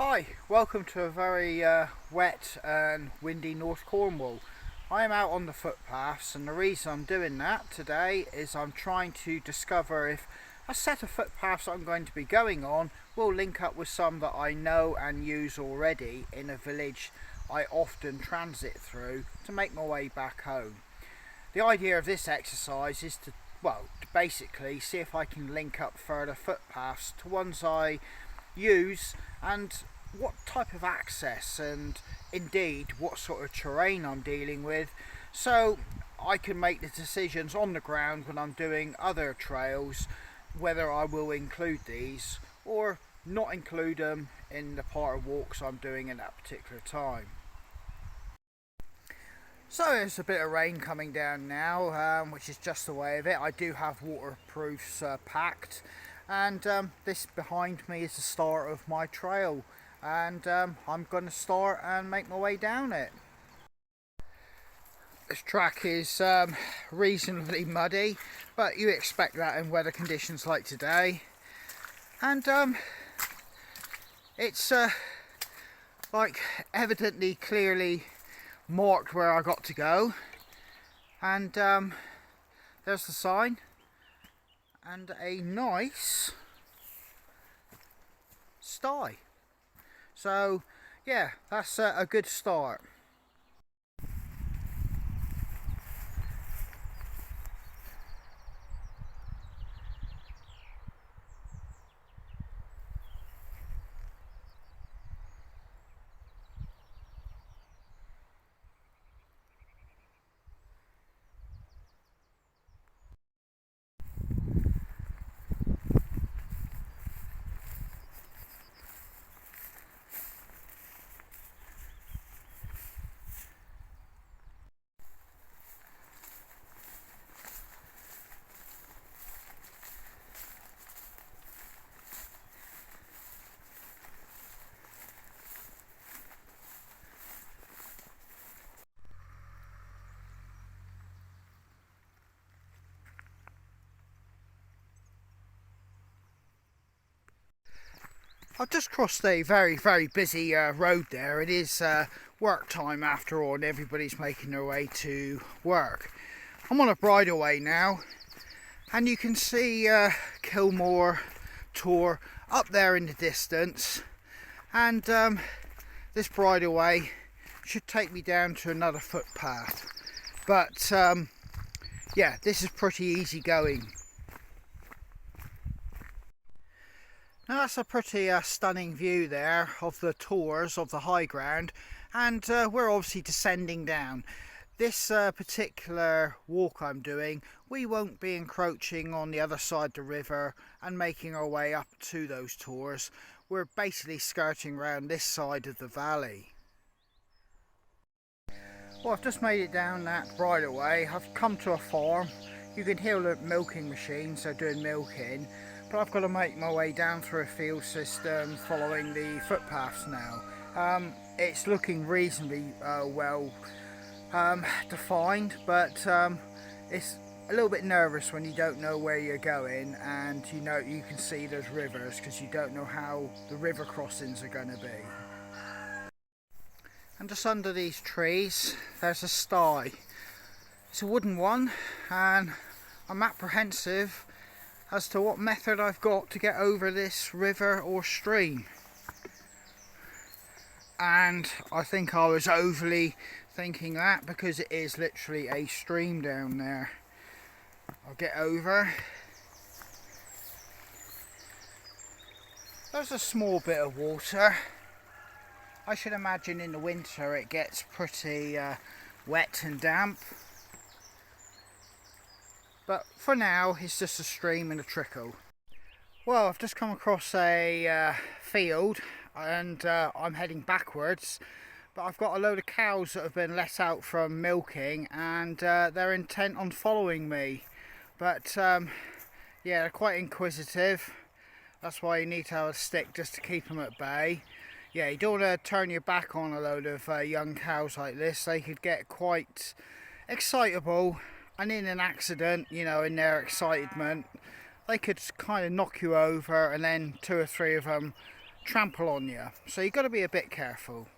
Hi, welcome to a very wet and windy North Cornwall. I am out on the footpaths, and the reason I'm doing that today is I'm trying to discover if a set of footpaths I'm going to be going on will link up with some that I know and use already in a village I often transit through to make my way back home. The idea of this exercise is to basically see if I can link up further footpaths to ones I use and what type of access and indeed what sort of terrain I'm dealing with, so I can make the decisions on the ground when I'm doing other trails whether I will include these or not include them in the part of walks I'm doing at that particular time. So there's a bit of rain coming down now, which is just the way of it. I do have waterproofs packed, and this behind me is the start of my trail, and I'm going to start and make my way down it. This track is reasonably muddy, but you expect that in weather conditions like today, and it's like evidently clearly marked where I got to go, and there's the sign and a nice sty. So yeah, that's a good start. I've just crossed a very busy road there. It is work time after all, and everybody's making their way to work. I'm on a bridleway now, and you can see Kilmore Tor up there in the distance, and this bridleway should take me down to another footpath, but yeah, this is pretty easy going. Now that's a pretty stunning view there of the tors of the high ground, and we're obviously descending down. This particular walk I'm doing, we won't be encroaching on the other side of the river and making our way up to those tors. We're basically skirting around this side of the valley. Well, I've just made it down that bridleway. I've come to a farm. You can hear the milking machines, they're doing milking. But I've got to make my way down through a field system following the footpaths now. It's looking reasonably well defined, but it's a little bit nervous when you don't know where you're going, and you can see there's rivers because you don't know how the river crossings are going to be. And just under these trees there's a sty. It's a wooden one, and I'm apprehensive as to what method I've got to get over this river or stream. And I think I was overly thinking that, because it is literally a stream down there. I'll get over. There's a small bit of water. I should imagine in the winter it gets pretty wet and damp. But for now, it's just a stream and a trickle. Well, I've just come across a field, and I'm heading backwards. But I've got a load of cows that have been let out from milking, and they're intent on following me. But yeah, they're quite inquisitive. That's why you need to have a stick just to keep them at bay. Yeah, you don't want to turn your back on a load of young cows like this. They could get quite excitable, and in an accident, in their excitement, they could kind of knock you over, and then two or three of them trample on you, so you've got to be a bit careful.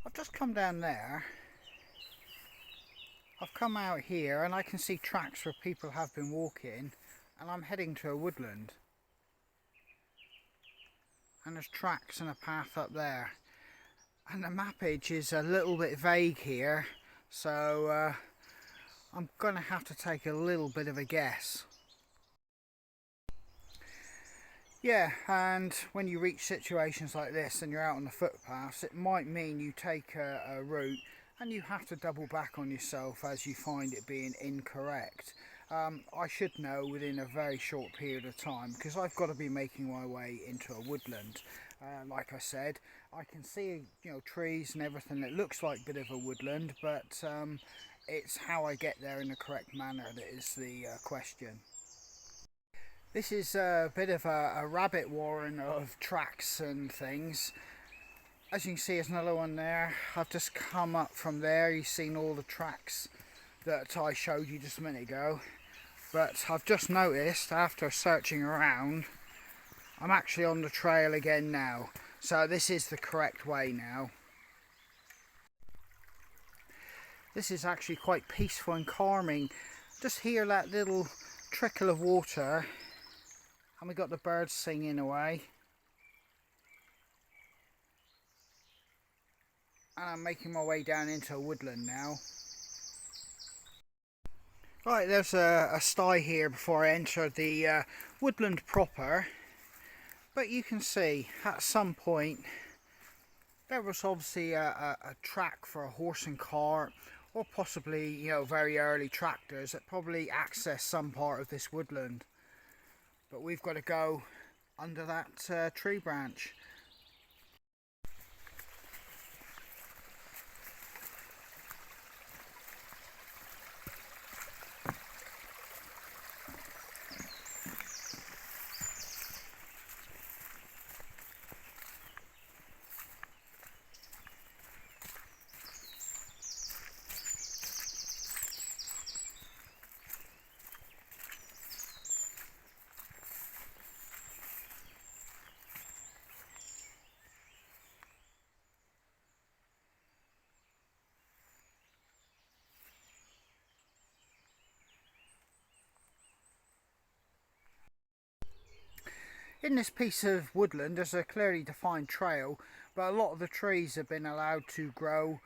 I've just come down there. I've come out here and I can see tracks where people have been walking, and I'm heading to a woodland. And there's tracks and a path up there. And the mappage is a little bit vague here, so I'm going to have to take a little bit of a guess. Yeah, and when you reach situations like this and you're out on the footpaths, it might mean you take a route and you have to double back on yourself as you find it being incorrect. I should know within a very short period of time, because I've got to be making my way into a woodland. Like I said, I can see, you know, trees and everything. It looks like a bit of a woodland, but it's how I get there in the correct manner that is the question. This is a bit of a rabbit warren of tracks and things. As you can see, there's another one there. I've just come up from there. You've seen all the tracks that I showed you just a minute ago. But I've just noticed, after searching around, I'm actually on the trail again now. So this is the correct way now. This is actually quite peaceful and calming. Just hear that little trickle of water. And we got the birds singing away. And I'm making my way down into a woodland now. Right, there's a sty here before I enter the woodland proper. But you can see at some point there was obviously a track for a horse and cart, or possibly, you know, very early tractors that probably accessed some part of this woodland. But we've got to go under that tree branch. In this piece of woodland there's a clearly defined trail, but a lot of the trees have been allowed to grow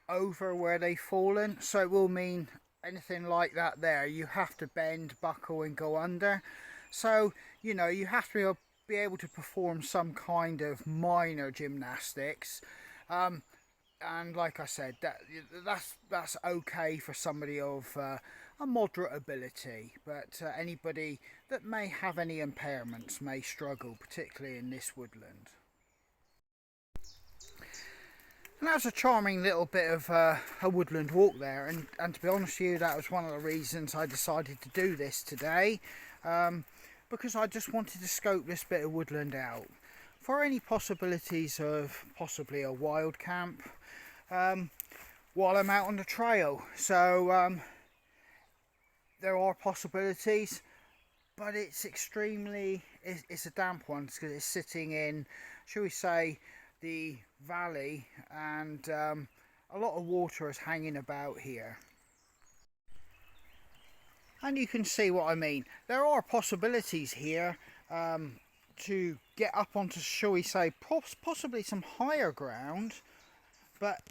over where they've fallen, so it will mean anything like that there you have to bend, buckle and go under. So, you know, you have to be able to perform some kind of minor gymnastics. And like I said, that's okay for somebody of a moderate ability, but anybody that may have any impairments may struggle, particularly in this woodland. And that was a charming little bit of a woodland walk there, and to be honest with you, that was one of the reasons I decided to do this today, because I just wanted to scope this bit of woodland out for any possibilities of possibly a wild camp while I'm out on the trail. So there are possibilities, but it's it's a damp one because it's sitting in, shall we say, the valley, and a lot of water is hanging about here. And you can see what I mean. There are possibilities here to get up onto, shall we say, possibly some higher ground, but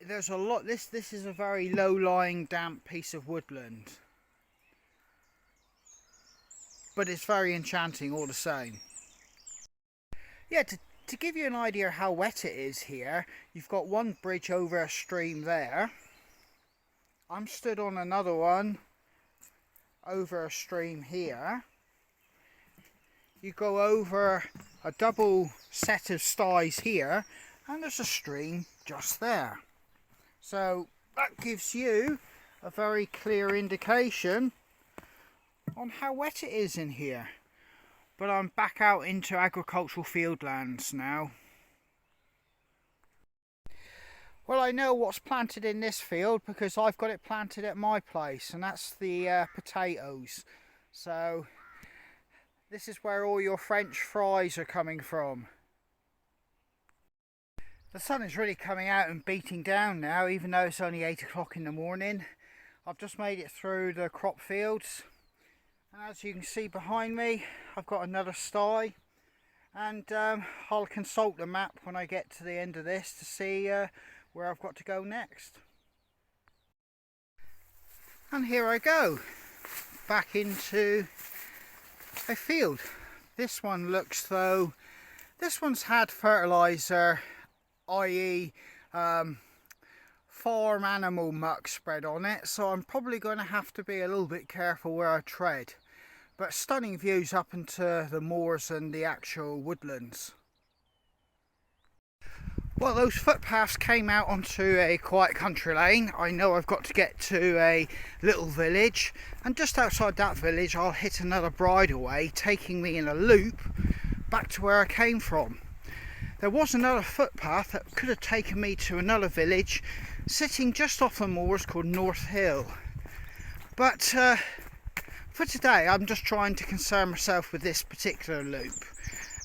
there's a lot. This is a very low-lying, damp piece of woodland, but it's very enchanting all the same. Yeah, to give you an idea how wet it is here, you've got one bridge over a stream there. I'm stood on another one over a stream here, you go over a double set of styes here, and there's a stream just there. So that gives you a very clear indication on how wet it is in here. But I'm back out into agricultural fieldlands now. Well, I know what's planted in this field because I've got it planted at my place, and that's the potatoes. So this is where all your French fries are coming from. The sun is really coming out and beating down now, even though it's only 8 o'clock in the morning. I've just made it through the crop fields, and as you can see behind me, I've got another sty, and I'll consult the map when I get to the end of this to see where I've got to go next. And here I go, back into a field. This one looks though, this one's had fertiliser, i.e. farm animal muck spread on it, so I'm probably going to have to be a little bit careful where I tread. But stunning views up into the moors and the actual woodlands. Well, those footpaths came out onto a quiet country lane. I know I've got to get to a little village, and just outside that village I'll hit another bridleway taking me in a loop back to where I came from. There was another footpath that could have taken me to another village sitting just off the moors called North Hill. But for today I'm just trying to concern myself with this particular loop.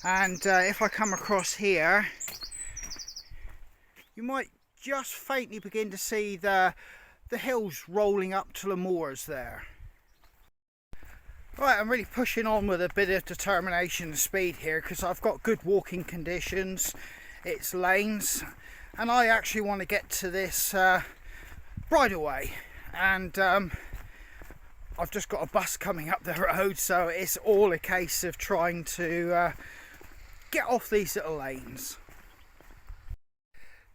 And if I come across here, you might just faintly begin to see the hills rolling up to the moors there. Right, I'm really pushing on with a bit of determination and speed here because I've got good walking conditions, it's lanes, and I actually want to get to this bridleway, and I've just got a bus coming up the road, so it's all a case of trying to get off these little lanes.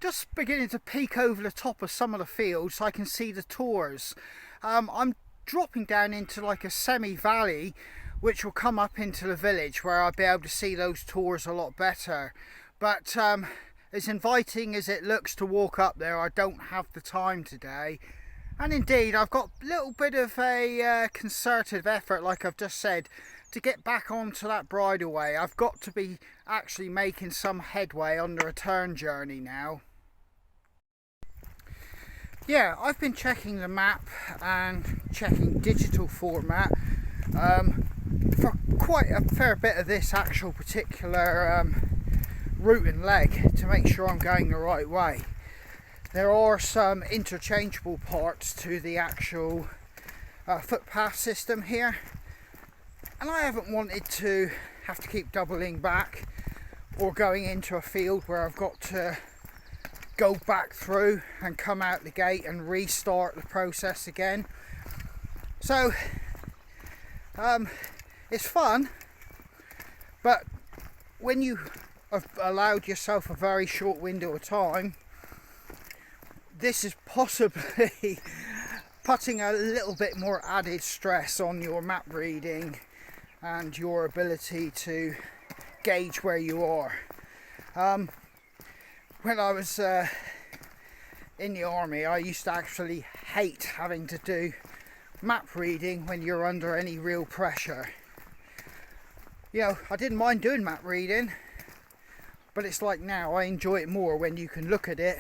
Just beginning to peek over the top of some of the fields, I can see the tors. I'm dropping down into like a semi-valley which will come up into the village where I'll be able to see those tors a lot better. But as inviting as it looks to walk up there, I don't have the time today. And indeed, I've got a little bit of a concerted effort, like I've just said, to get back onto that bridleway. I've got to be actually making some headway on the return journey now. Yeah, I've been checking the map and checking digital format for quite a fair bit of this actual particular route and leg to make sure I'm going the right way. There are some interchangeable parts to the actual footpath system here, and I haven't wanted to have to keep doubling back or going into a field where I've got to go back through and come out the gate and restart the process again. So it's fun, but when you have allowed yourself a very short window of time, this is possibly putting a little bit more added stress on your map reading and your ability to gauge where you are. When I was in the army, I used to actually hate having to do map reading when you're under any real pressure. You know, I didn't mind doing map reading, but it's like now I enjoy it more when you can look at it,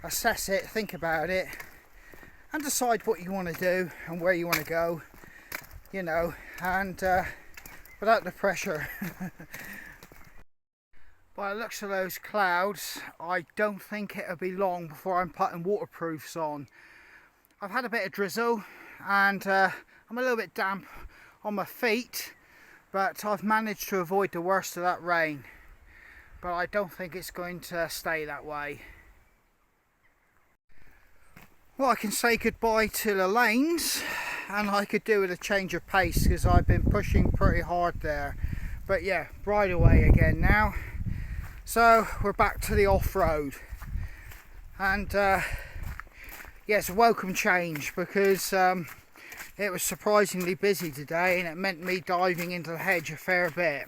assess it, think about it, and decide what you want to do and where you want to go, you know, and without the pressure. By the looks of those clouds, I don't think it'll be long before I'm putting waterproofs on. I've had a bit of drizzle and I'm a little bit damp on my feet, but I've managed to avoid the worst of that rain. But I don't think it's going to stay that way. Well, I can say goodbye to the lanes, and I could do with a change of pace because I've been pushing pretty hard there. But yeah, bridleway again now. So we're back to the off-road, and yeah, it's a welcome change because it was surprisingly busy today, and it meant me diving into the hedge a fair bit.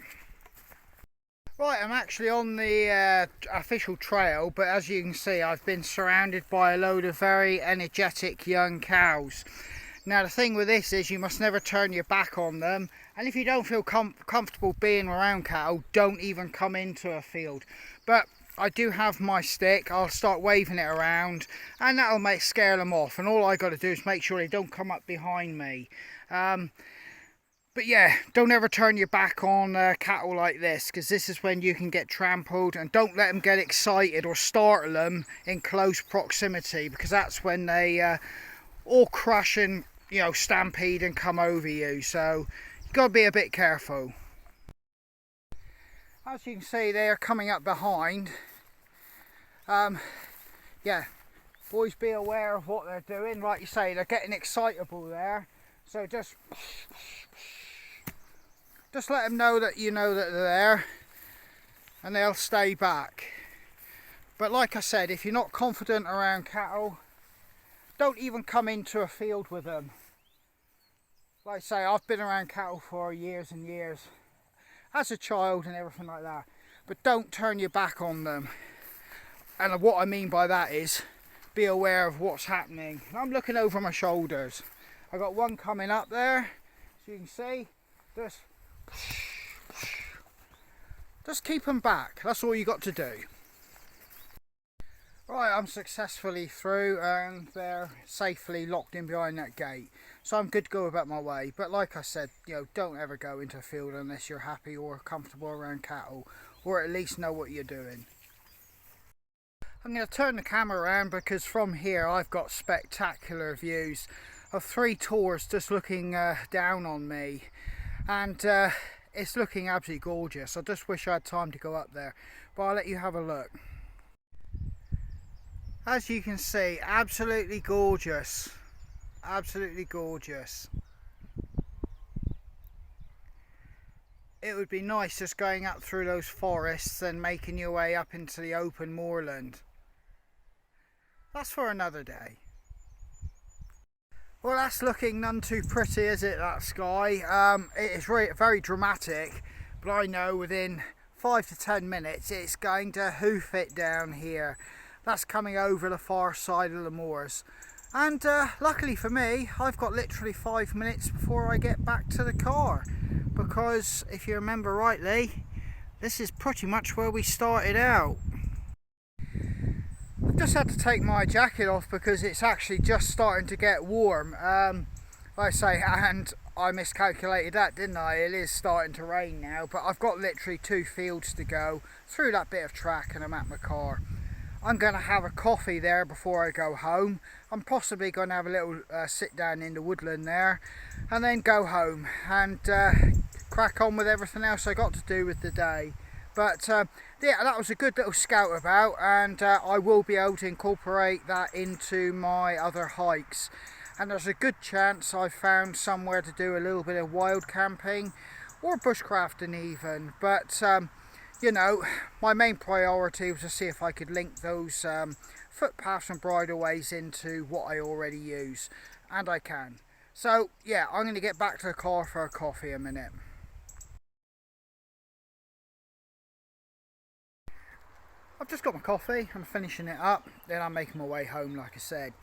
Right, I'm actually on the official trail, but as you can see, I've been surrounded by a load of very energetic young cows. Now the thing with this is you must never turn your back on them, and if you don't feel comfortable being around cattle, don't even come into a field. But I do have my stick. I'll start waving it around and that'll scare them off, and all I got to do is make sure they don't come up behind me. But yeah, don't ever turn your back on cattle like this, because this is when you can get trampled, and don't let them get excited or startle them in close proximity, because that's when they all crush and stampede and come over you. So you've got to be a bit careful. As you can see, they're coming up behind. Yeah, boys, be aware of what they're doing. Like you say, they're getting excitable there, so just let them know that you know that they're there, and they'll stay back. But like I said, if you're not confident around cattle, don't even come into a field with them. Like I say, I've been around cattle for years and years as a child and everything like that, but don't turn your back on them. And what I mean by that is be aware of what's happening. I'm looking over my shoulders. I've got one coming up there, so you can see. Just keep them back. That's all you got to do. Right, I'm successfully through, and they're safely locked in behind that gate, so I'm good to go about my way. But like I said, don't ever go into a field unless you're happy or comfortable around cattle, or at least know what you're doing. I'm going to turn the camera around because from here I've got spectacular views of 3 tors just looking down on me, and it's looking absolutely gorgeous. I just wish I had time to go up there, but I'll let you have a look. As you can see, absolutely gorgeous, absolutely gorgeous. It would be nice just going up through those forests and making your way up into the open moorland. That's for another day. Well, that's looking none too pretty, is it, that sky? It is very dramatic, but I know within 5 to 10 minutes it's going to hoof it down here. That's coming over the far side of the moors. And luckily for me, I've got literally 5 minutes before I get back to the car, because if you remember rightly, this is pretty much where we started out. I've just had to take my jacket off because it's actually just starting to get warm. Like I say, and I miscalculated that, didn't I? It is starting to rain now, but I've got literally 2 fields to go through that bit of track and I'm at my car. I'm going to have a coffee there before I go home. I'm possibly going to have a little sit down in the woodland there and then go home and crack on with everything else I got to do with the day. But yeah, that was a good little scout about, and I will be able to incorporate that into my other hikes. And there's a good chance I've found somewhere to do a little bit of wild camping or bushcrafting even. But my main priority was to see if I could link those footpaths and bridleways into what I already use, and I can. So yeah, I'm going to get back to the car for a coffee in a minute. I've just got my coffee, I'm finishing it up, then I'm making my way home like I said.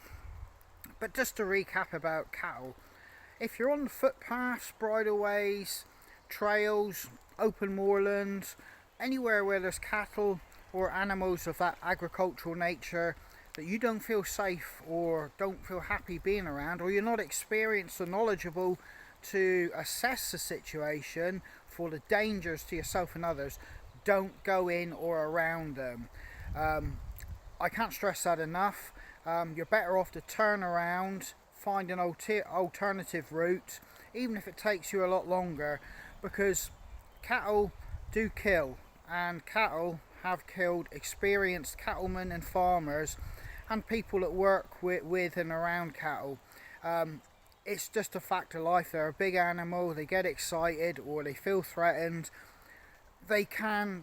But just to recap about cattle, if you're on the footpaths, bridleways, trails, open moorlands, anywhere where there's cattle or animals of that agricultural nature that you don't feel safe or don't feel happy being around, or you're not experienced or knowledgeable to assess the situation for the dangers to yourself and others, don't go in or around them. I can't stress that enough. You're better off to turn around, find an alternative route, even if it takes you a lot longer, because cattle do kill, and cattle have killed experienced cattlemen and farmers and people that work with and around cattle. It's just a fact of life. They're a big animal, they get excited or they feel threatened. They can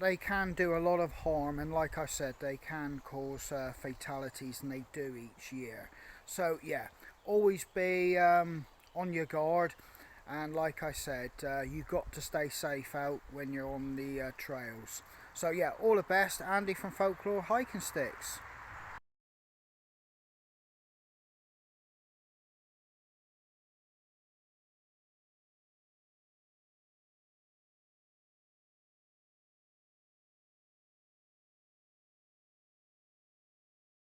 do a lot of harm, and like I said, they can cause fatalities, and they do each year. So yeah, always be on your guard, and like I said, you've got to stay safe out when you're on the trails. So yeah, all the best, Andy from Folklore Hiking Sticks.